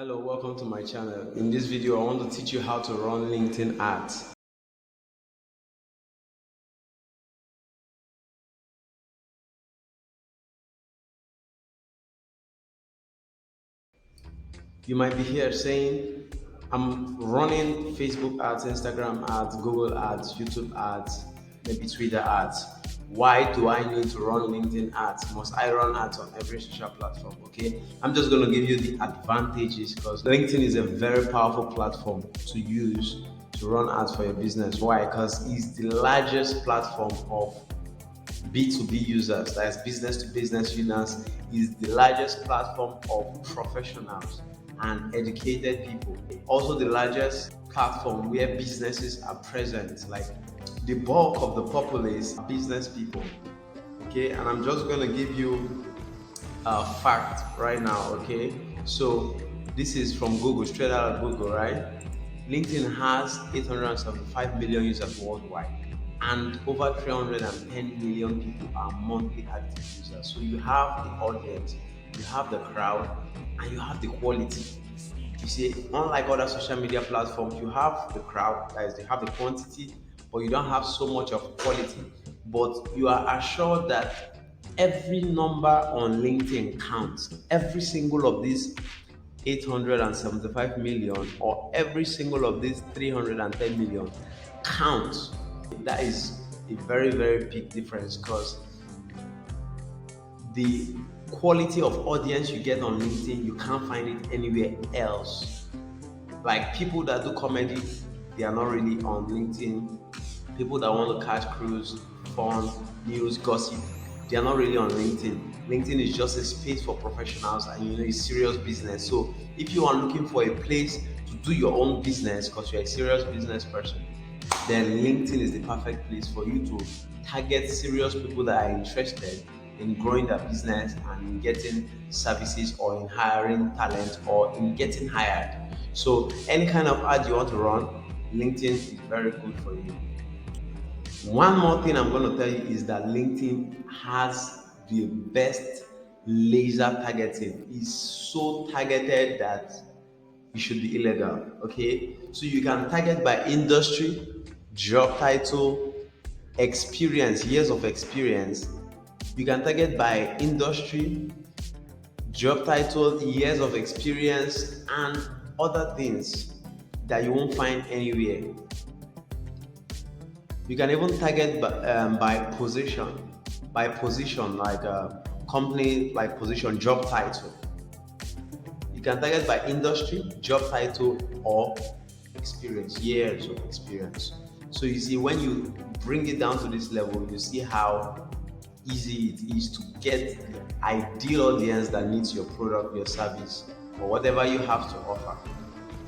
Hello, welcome to my channel. In this video, I want to teach you how to run LinkedIn ads. You might be here saying, I'm running Facebook ads, Instagram ads, Google ads, YouTube ads, maybe Twitter ads. Why do I need to run LinkedIn ads? Must I run ads on every social platform? Okay, I'm just going to give you the advantages because LinkedIn is a very powerful platform to use to run ads for your business. Why? Because it's the largest platform of B2B users, that is business to business users, is the largest platform of professionals and educated people. Also, the largest platform where businesses are present. Like the bulk of the populace are business people. Okay, and I'm just going to give you a fact right now. Okay, so this is from Google, straight out of Google, right? LinkedIn has 875 million users worldwide, and over 310 million people are monthly active users. So you have the audience, you have the crowd, and you have the quality. You see, unlike other social media platforms, you have the crowd, that is, they have the quantity, but you don't have so much of quality. But you are assured that every number on LinkedIn counts. Every single of these 875 million or every single of these 310 million counts. That is a very, very big difference because the quality of audience you get on LinkedIn, you can't find it anywhere else. Like people that do comedy, they are not really on LinkedIn. People that want to catch cruise, fun, news, gossip, they are not really on LinkedIn. LinkedIn is just a space for professionals and it's serious business. So if you are looking for a place to do your own business because you're a serious business person, then LinkedIn is the perfect place for you to target serious people that are interested in growing their business and in getting services or in hiring talent or in getting hired. So any kind of ad you want to run, LinkedIn is very good for you. One more thing I'm going to tell you is that LinkedIn has the best laser targeting. It's so targeted that it should be illegal. Okay, so you can target by industry, job title, experience, years of experience. You can target by industry, job title, years of experience, and other things that you won't find anywhere. You can even target by position, like a company, like position, job title. You can target by industry, job title, or experience, years of experience. So you see, when you bring it down to this level, you see how easy it is to get the ideal audience that needs your product, your service, or whatever you have to offer.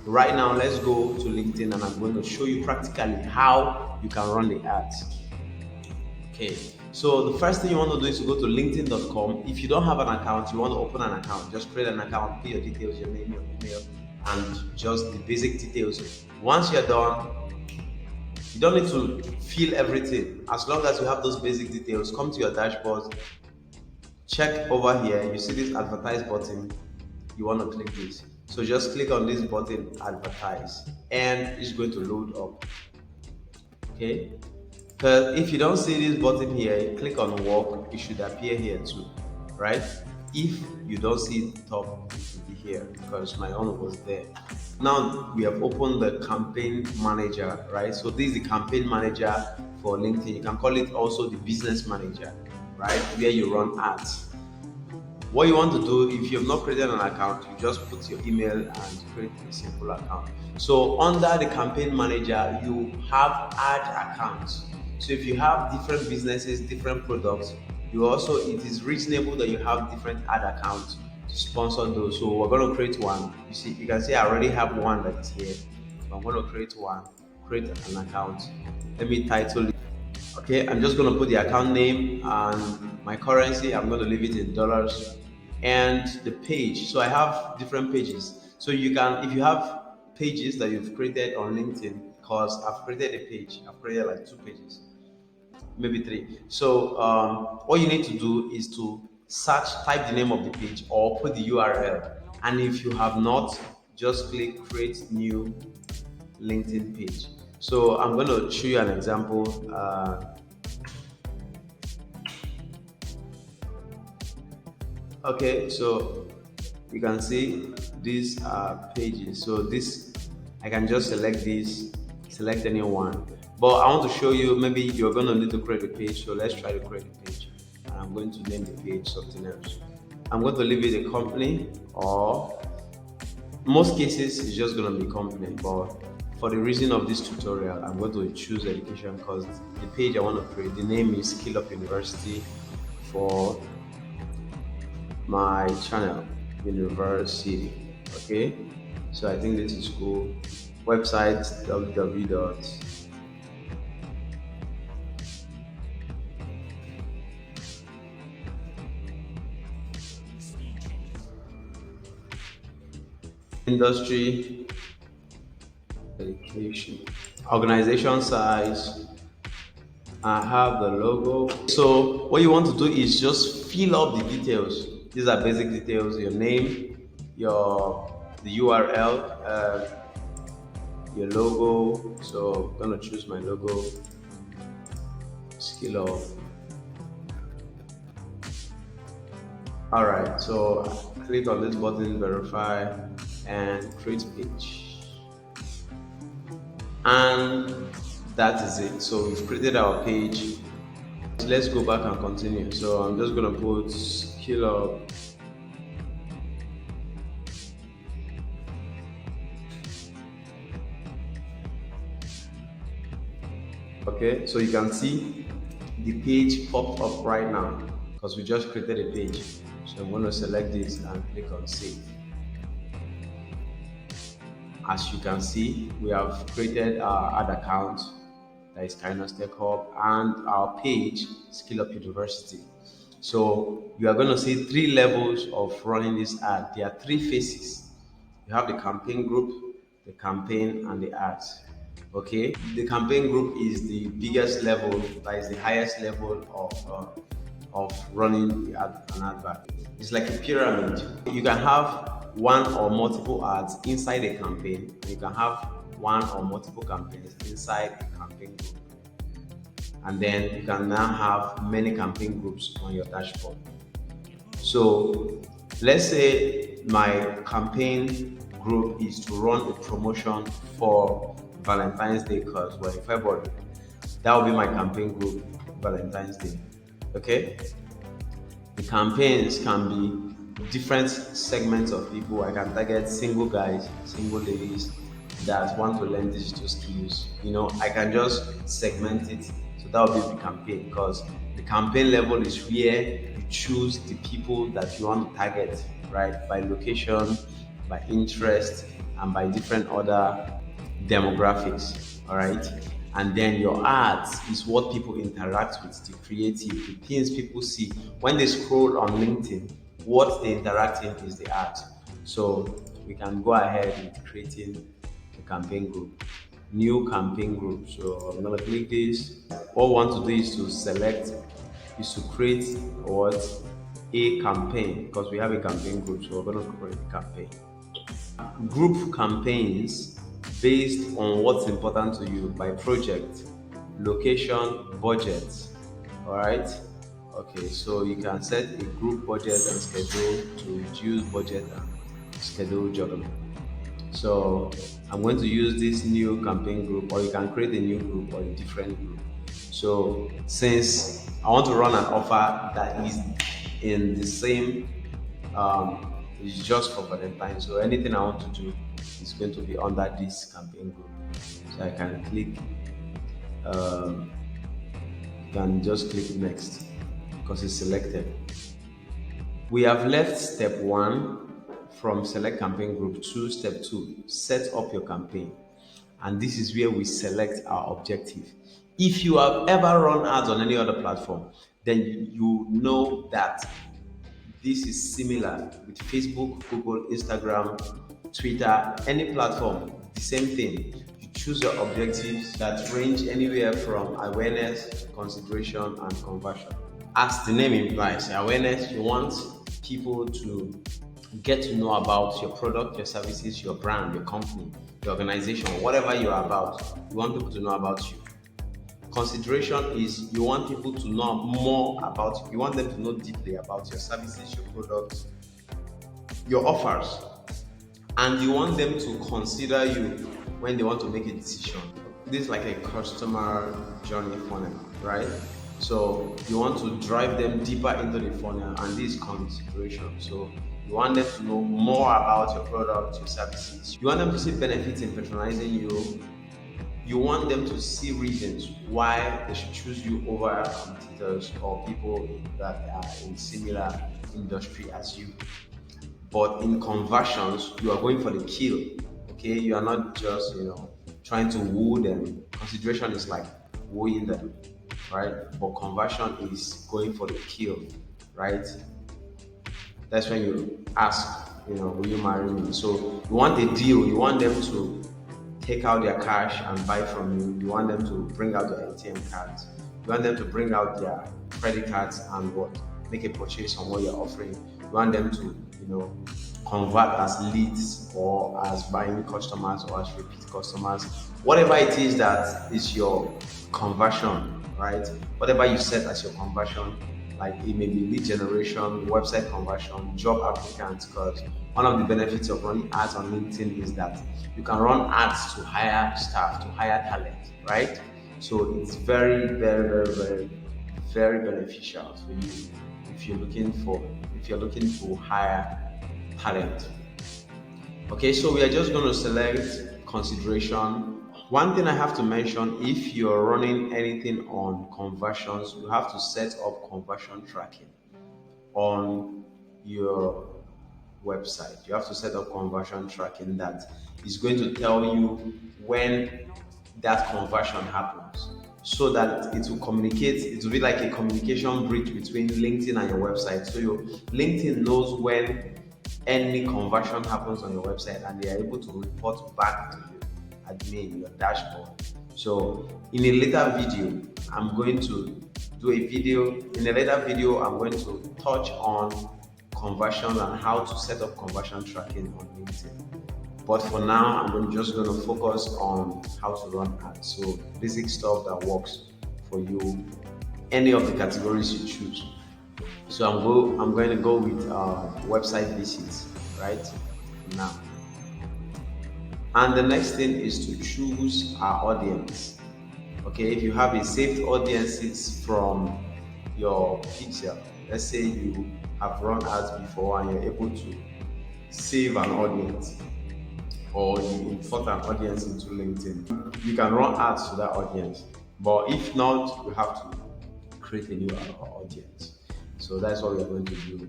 Right now, let's go to LinkedIn and I'm going to show you practically how you can run the ads. Okay, so the first thing you want to do is to go to linkedin.com. If you don't have an account, you want to open an account, just create an account, put your details, your name, your email, and just the basic details. Once you're done, you don't need to fill everything. As long as you have those basic details, come to your dashboard, check over here, you see this advertise button, you want to click this. So just click on this button, advertise, and it's going to load up. Okay, because if you don't see this button here, click on work, it should appear here too, right? If you don't see it top, it should be here because my own was there. Now we have opened the campaign manager, right? So this is the campaign manager for LinkedIn. You can call it also the business manager, right? Where you run ads. What you want to do, if you have not created an account, you just put your email and create a simple account. So under the campaign manager, you have ad accounts. So if you have different businesses, different products, it is reasonable that you have different ad accounts to sponsor those. So we're going to create one. You see, you can see I already have one that is here. So I'm going to create one, create an account. Let me title it. Okay, I'm just going to put the account name and my currency. I'm going to leave it in dollars and the page. So I have different pages. So you can, if you have pages that you've created on LinkedIn, because I've created a page, I've created like 2 pages, maybe 3. So what you need to do is to search, type the name of the page or put the URL. And if you have not, just click create new LinkedIn page. So I'm going to show you an example. Okay, so you can see these are pages. So this, I can just select this, select any one. But I want to show you, maybe you're going to need to create a page. So let's try to create a page. And I'm going to name the page something else. I'm going to leave it a company, or most cases it's just going to be company. But for the reason of this tutorial, I'm going to choose education because the page I want to create, the name is Skillup University for my channel, University. Okay, so I think this is cool. Website www. Industry, education, organization size. I have the logo. So what you want to do is just fill up the details. These are basic details: your name, the URL, your logo. So I'm gonna choose my logo, Skillup. All right. So click on this button, verify, and create page. And that is it. So we've created our page. Let's go back and continue. So I'm just gonna put Skillup. Okay, so you can see the page popped up right now because we just created a page. So I'm going to select this and click on save. As you can see, we have created our ad account, that is Kindness Tech Hub, and our page, Skillup University. So you are going to see three levels of running this ad. There are three phases. You have the campaign group, the campaign, and the ads. Okay, the campaign group is the biggest level, that is the highest level of running an advert. It's like a pyramid. You can have one or multiple ads inside a campaign, and you can have one or multiple campaigns inside a campaign group. And then you can now have many campaign groups on your dashboard. So let's say my campaign group is to run a promotion for Valentine's Day because we're in February. That will be my campaign group, Valentine's Day. Okay? The campaigns can be different segments of people. I can target single guys, single ladies that want to learn digital skills. I can just segment it. So that will be the campaign, because the campaign level is where you choose the people that you want to target, right? By location, by interest, and by different other demographics. All right. And then your ads is what people interact with, the creative, the things people see. When they scroll on LinkedIn, what they interact in is the ads. So we can go ahead with creating a campaign group, new campaign group. So I'm gonna click this. What we want to do is to create what? A campaign, because we have a campaign group. So we're gonna create a campaign. Group campaigns based on what's important to you by project, location, budget. All right. Okay, so you can set a group budget and schedule to reduce budget and schedule juggling. So I'm going to use this new campaign group, or you can create a new group or a different group. So since I want to run an offer that is in the same, it's just for Valentine. So anything I want to do is going to be under this campaign group. So I can click, you can just click next because it's selected. We have left step 1 from select campaign group to step 2, set up your campaign. And this is where we select our objective. If you have ever run ads on any other platform, then you know that this is similar with Facebook, Google, Instagram, Twitter, any platform, the same thing. You choose your objectives that range anywhere from awareness, consideration, and conversion. As the name implies, awareness, you want people to get to know about your product, your services, your brand, your company, your organization, whatever you are about. You want people to know about you. Consideration is you want people to know more about you. You want them to know deeply about your services, your products, your offers, and you want them to consider you when they want to make a decision. This is like a customer journey funnel, right? So you want to drive them deeper into the funnel, and this is consideration. So you want them to know more about your product, your services. You want them to see benefits in patronizing you. You want them to see reasons why they should choose you over competitors or people that are in similar industry as you. But in conversions, you are going for the kill. Okay, you are not just trying to woo them. Consideration is like wooing them, right? But conversion is going for the kill, right? That's when you ask, will you marry me? So you want a deal. You want them to take out their cash and buy from you. You want them to bring out their ATM cards. You want them to bring out their credit cards and make a purchase on what you're offering. You want them to, convert as leads or as buying customers or as repeat customers. Whatever it is that is your conversion, right? Whatever you set as your conversion, like it may be lead generation, website conversion, job applicants, because one of the benefits of running ads on LinkedIn is that you can run ads to hire staff, to hire talent, right? So it's very, very, very, very, very beneficial for you if you're looking to hire talent. Okay, so we are just going to select consideration. One thing I have to mention, if you're running anything on conversions, you have to set up conversion tracking on your website. You have to set up conversion tracking that is going to tell you when that conversion happens, so that it will communicate. It will be like a communication bridge between LinkedIn and your website. So your LinkedIn knows when any conversion happens on your website, and they are able to report back to you admin, your dashboard. So in a later video, I'm going to do a video. In a later video, I'm going to touch on conversion and how to set up conversion tracking on LinkedIn. But for now, I'm just going to focus on how to run ads. So basic stuff that works for you, any of the categories you choose. So I'm going to go with website visits, right? Now. And the next thing is to choose our audience. Okay, if you have a saved audiences from your pixel, let's say you have run ads before and you're able to save an audience, or you import an audience into LinkedIn, you can run ads to that audience. But if not, you have to create a new audience. So that's what we're going to do.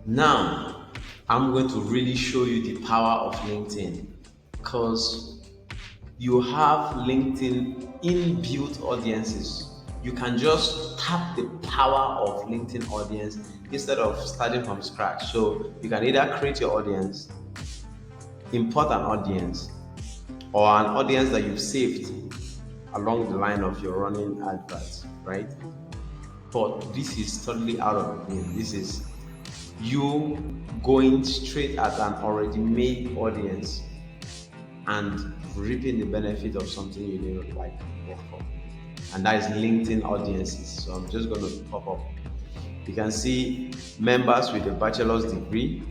Now, I'm going to really show you the power of LinkedIn, because you have LinkedIn inbuilt audiences. You can just tap the power of LinkedIn audience instead of starting from scratch. So you can either create your audience, import an audience, or an audience that you've saved along the line of your running adverts, right? But this is totally out of the game. This is you going straight at an already made audience and reaping the benefit of something you didn't work for. And that is LinkedIn audiences. So I'm just going to pop up. You can see members with a bachelor's degree,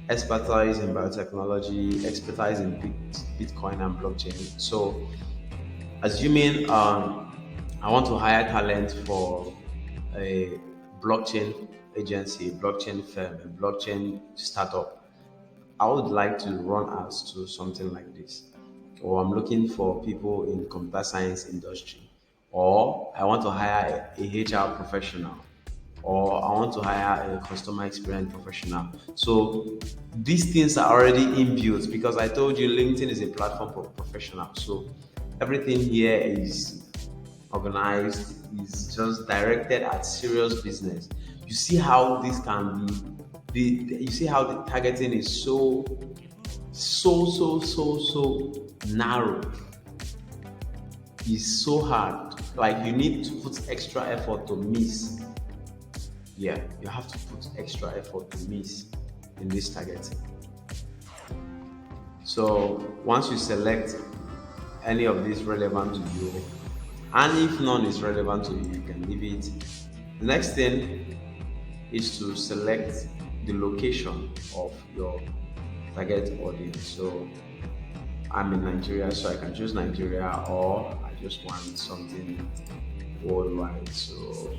expertise in biotechnology, expertise in Bitcoin and blockchain. So assuming I want to hire talent for a blockchain agency, a blockchain firm, a blockchain startup, I would like to run ads to something like this. Or I'm looking for people in computer science industry, or I want to hire a HR professional, or I want to hire a customer experience professional. So these things are already inbuilt, because I told you LinkedIn is a platform for professionals. So everything here is organized, is just directed at serious business. You see how this can be, you see how the targeting is so narrow. It's so hard. Like you need to put extra effort to miss. Yeah, you have to put extra effort to miss. in this targeting. So once you select any of these relevant to you, and if none is relevant to you, you can leave it. The next thing is to select the location of your target audience. So I'm in Nigeria, so I can choose Nigeria, or I just want something worldwide. So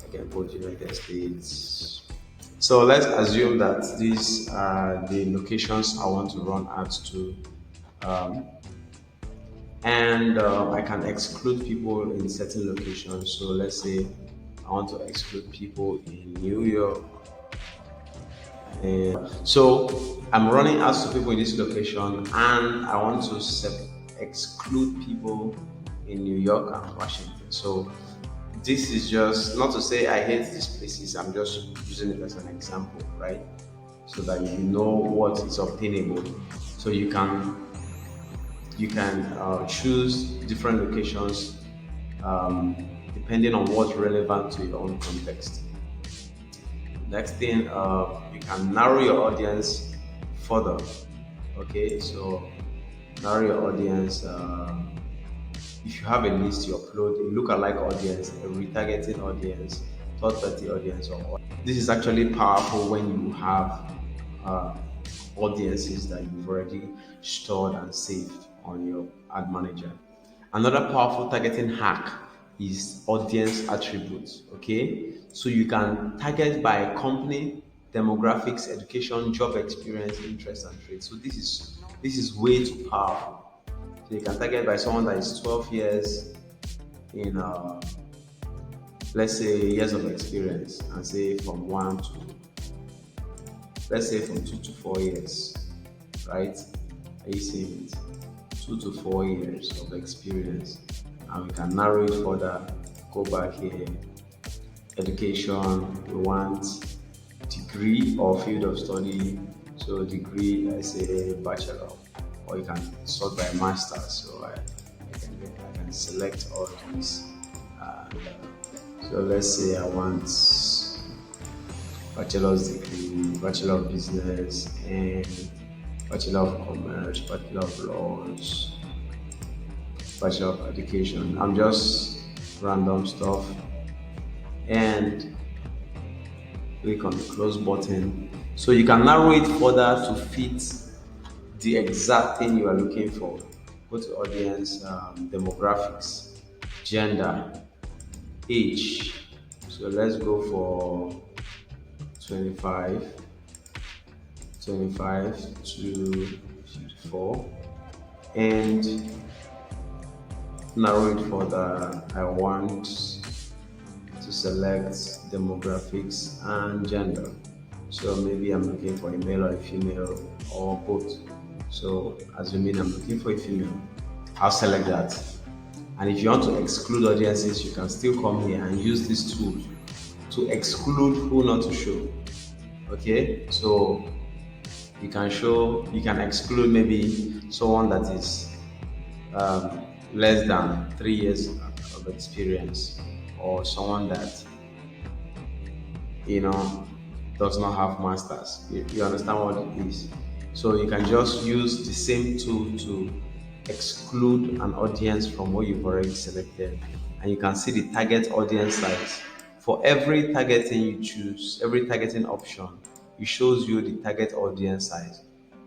I can put United States. So let's assume that these are the locations I want to run ads to. Um, and I can exclude people in certain locations. So let's say I want to exclude people in New York. And so I'm running ads to people in this location, and I want to exclude people in New York and Washington. So this is just not to say I hate these places. I'm just using it as an example, right? So that you know what is obtainable. So you can choose different locations depending on what's relevant to your own context. Next thing, you can narrow your audience further. Okay, so narrow your audience. If you have a list, you upload a lookalike audience, a retargeting audience, third party audience. Or this is actually powerful when you have uh, audiences that you've already stored and saved on your ad manager. Another powerful targeting hack is audience attributes. Okay, so you can target by company, demographics, education, job experience, interest, and trade. So this is way too powerful. So you can target by someone that is 12 years in, let's say, years of experience, and say from one to, let's say, from 2 to 4 years, right? Are you seeing it? 2 to 4 years of experience, and we can narrow it further. Go back here, education, we want degree or field of study. So degree, I say bachelor, or you can sort by master. So I can select all these. So let's say I want bachelor's degree, bachelor of business, and bachelor of commerce, bachelor of laws, bachelor of education. I'm just random stuff, and click on the close button. So you can narrow it further to fit the exact thing you are looking for. Go to audience, demographics, gender, age. So let's go for 25 to 54, and narrow it further. I want to select demographics and gender. So maybe I'm looking for a male or a female, or both. So assuming I'm looking for a female, I'll select that. And if you want to exclude audiences, you can still come here and use this tool to exclude who not to show. Okay, so you can exclude maybe someone that is less than 3 years of experience, or someone that does not have masters. You understand what it is? So you can just use the same tool to exclude an audience from what you've already selected, and you can see the target audience size. For every targeting you choose, every targeting option, it shows you the target audience size.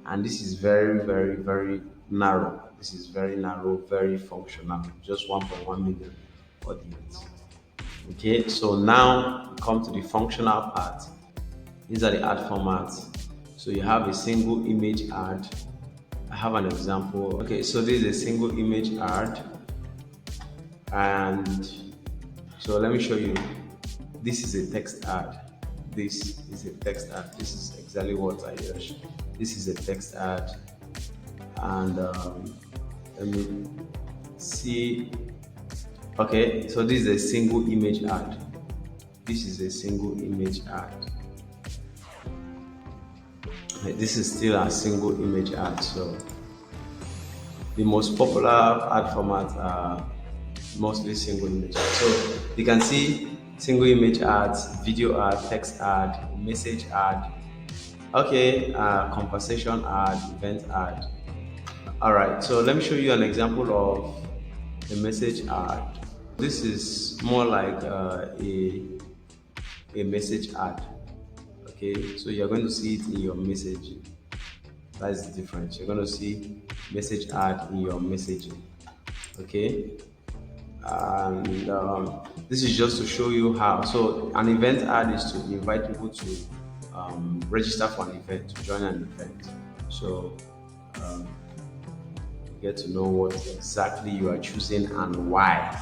And this is very, very, very narrow. This is very narrow, very functional, just 1.1 million audience. Okay, so now we come to the functional part. These are the ad formats. So you have a single image ad. I have an example. Okay, so this is a single image ad, and so let me show you. This is a text ad. This is a text ad. This is exactly what I use. This is a text ad, and let me see. Okay, so this is a single image ad. This is a single image ad. This is still a single image ad. So the most popular ad formats are mostly single image ads. So you can see single image ads, video ad, text ad, message ad, Okay, conversation ad, event ad. All right, so let me show you an example of a message ad. This is more like a message ad. Okay, so you're going to see it in your messaging. That's the difference. You're going to see message ad in your messaging. Okay, and this is just to show you how. So an event ad is to invite people to register for an event, to join an event. So um, you get to know what exactly you are choosing and why.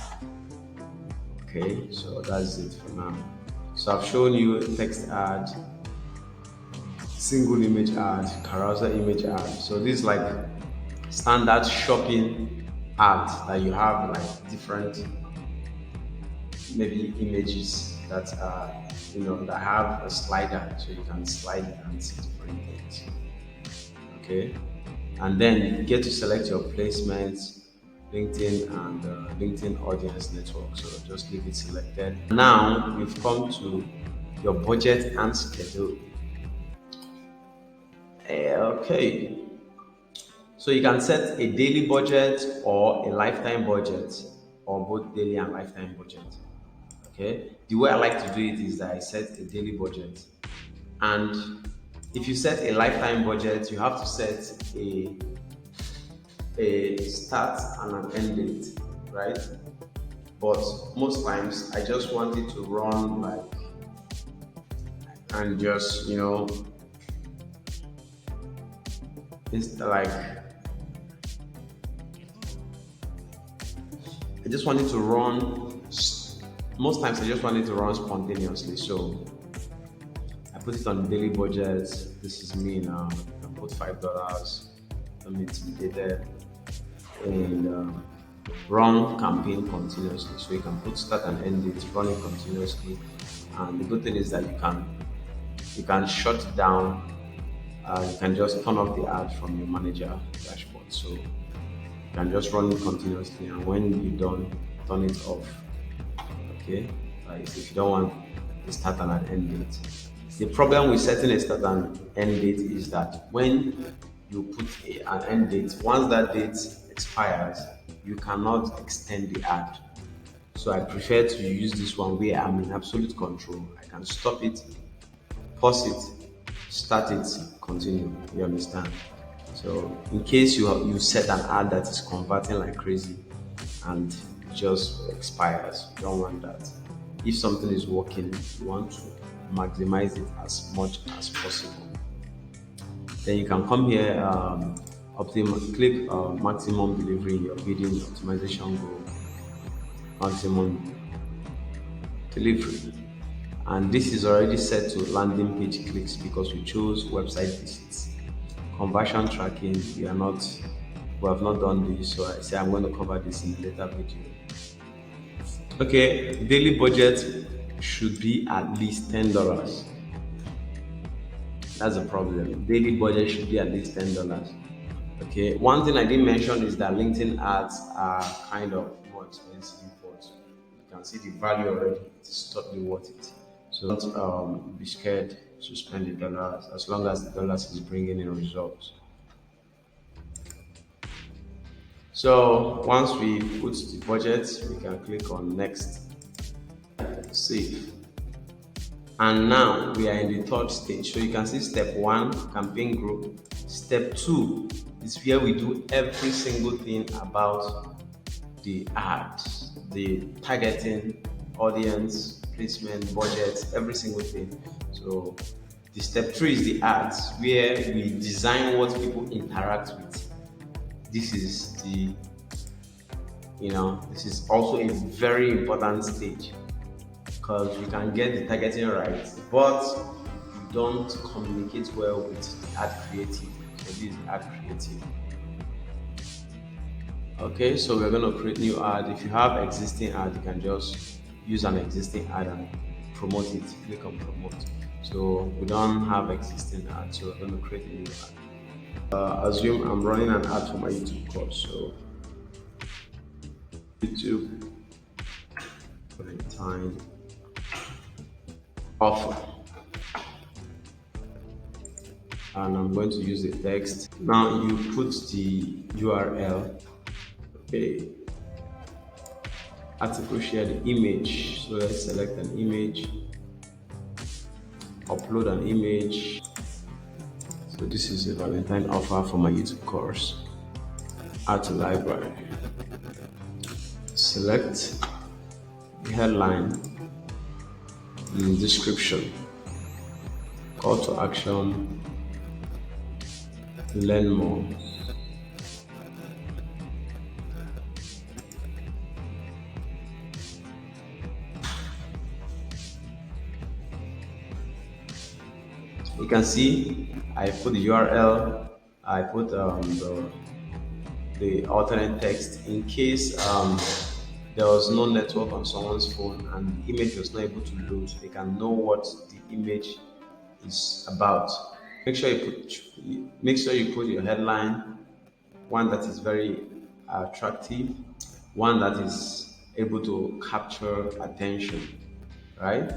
Okay, so that's it for now. So I've shown you a text ad, single image ad, carousel image ad. So this is like standard shopping ads that you have like different maybe images that are that have a slider so you can slide and see different things. Okay, and then you get to select your placements, LinkedIn and LinkedIn audience network. So just leave it selected. Now we've come to your budget and schedule. Okay, so you can set a daily budget or a lifetime budget, or both daily and lifetime budget. Okay, the way I like to do it is that I set a daily budget, and if you set a lifetime budget, you have to set a start and an end date, right? But most times I just want it to run like and just it's like I just want it to run. Most times I just want it to run spontaneously. So I put it on the daily budget. This is me now. I put $5. I'm intimidated and run campaign continuously. So you can put start and end it, run it continuously. And the good thing is that you can shut it down. You can just turn off the ad from your manager dashboard. So you can just run it continuously, and when you're done, turn it off. Okay, like if you don't want a start and an end date. The problem with setting a start and end date is that when you put an end date, once that date expires, you cannot extend the ad. So I prefer to use this one where I'm in absolute control. I can stop it, pause it, start it, continue. You understand? So in case you set an ad that is converting like crazy and just expires, you don't want that. If something is working, you want to maximize it as much as possible. Then you can come here, click maximum delivery in your bidding optimization goal, maximum delivery. And this is already set to landing page clicks because we chose website visits. Conversion tracking, we have not done this, so I say I'm going to cover this in a later video. Okay, daily budget should be at least $10. That's a problem. Daily budget should be at least $10. Okay, one thing I didn't mention is that LinkedIn ads are kind of more expensive, but you can see the value already. It's totally worth it. So don't be scared to spend the dollars as long as the dollars is bringing in results. So once we put the budget, we can click on next, save. And now we are in the third stage. So you can see step one, campaign group. Step two is where we do every single thing about the ad, the targeting, audience, placement, budget, every single thing. So the step three is the ads, where we design what people interact with. This is this is also a very important stage because you can get the targeting right, but you don't communicate well with the ad creative. So this is ad creative. Okay, so we're going to create new ad. If you have existing ad, you can just use an existing ad and promote it. Click on promote. So we don't have existing ad, so we're going to create a new ad. Assume I'm running an ad for my YouTube course. So YouTube Valentine offer. and I'm going to use the text. Now you put the URL. Okay, article share the image. So let's select an image, upload an image. So this is a Valentine offer for my YouTube course. Add to library. Select the headline, the description, call to action, learn more. You can see I put the URL, I put the alternate text in case there was no network on someone's phone and the image was not able to load. They can know what the image is about. Make sure you put your headline, one that is very attractive, one that is able to capture attention, right?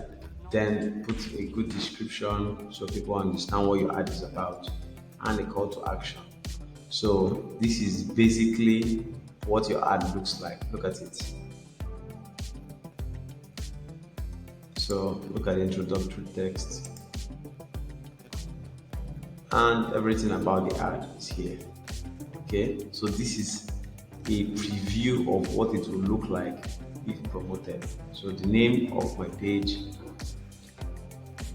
Then put a good description so people understand what your ad is about, and a call to action. So this is basically what your ad looks like. Look at it. So look at the introductory text, and everything about the ad is here. Okay, so this is a preview of what it will look like if promoted. So the name of my page,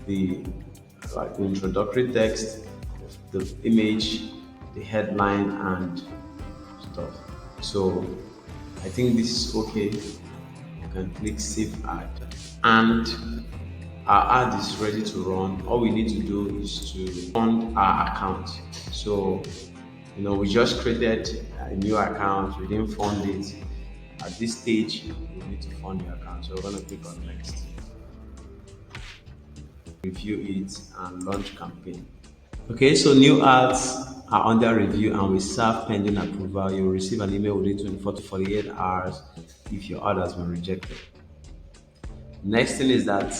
the introductory text, the image, the headline, and stuff. So I think this is okay. You can click save ad, and our ad is ready to run. All we need to do is to fund our account. So we just created a new account, we didn't fund it. At this stage, we need to fund the account. So we're going to click on next. Review it and launch campaign. Okay, so new ads are under review and will serve pending approval. You will receive an email within 24 to 48 hours if your ad has been rejected. Next thing is that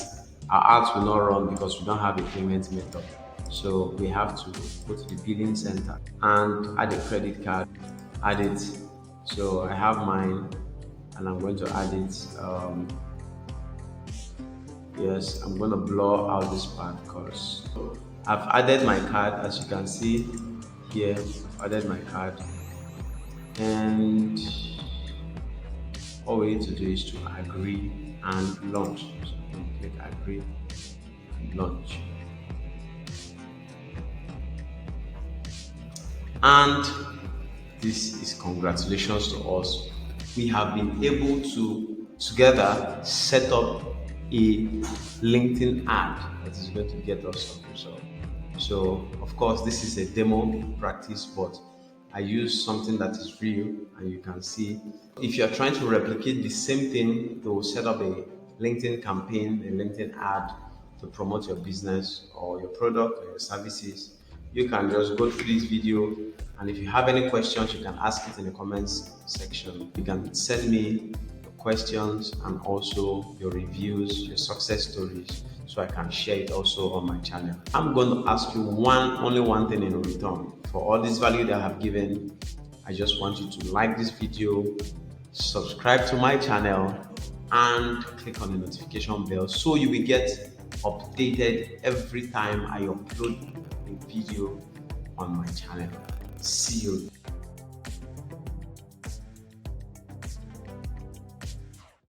our ads will not run because we don't have a payment method. So we have to go to the billing center and add a credit card, add it. So I have mine and I'm going to add it. Yes, I'm going to blur out this part because I've added my card. As you can see here, I've added my card, and all we need to do is to agree and launch. So I'm going to click agree and launch. And this is congratulations to us. We have been able to together set up a LinkedIn ad that is going to get us some result. So of course this is a demo practice, but I use something that is real, and you can see if you're trying to replicate the same thing to set up a LinkedIn campaign, a LinkedIn ad to promote your business or your product or your services, you can just go through this video, and if you have any questions, you can ask it in the comments section. You can send me your questions and also your reviews, your success stories, so I can share it also on my channel. I'm going to ask you only one thing in return. For all this value that I have given, I just want you to like this video, subscribe to my channel, and click on the notification bell so you will get updated every time I upload a video on my channel. See you.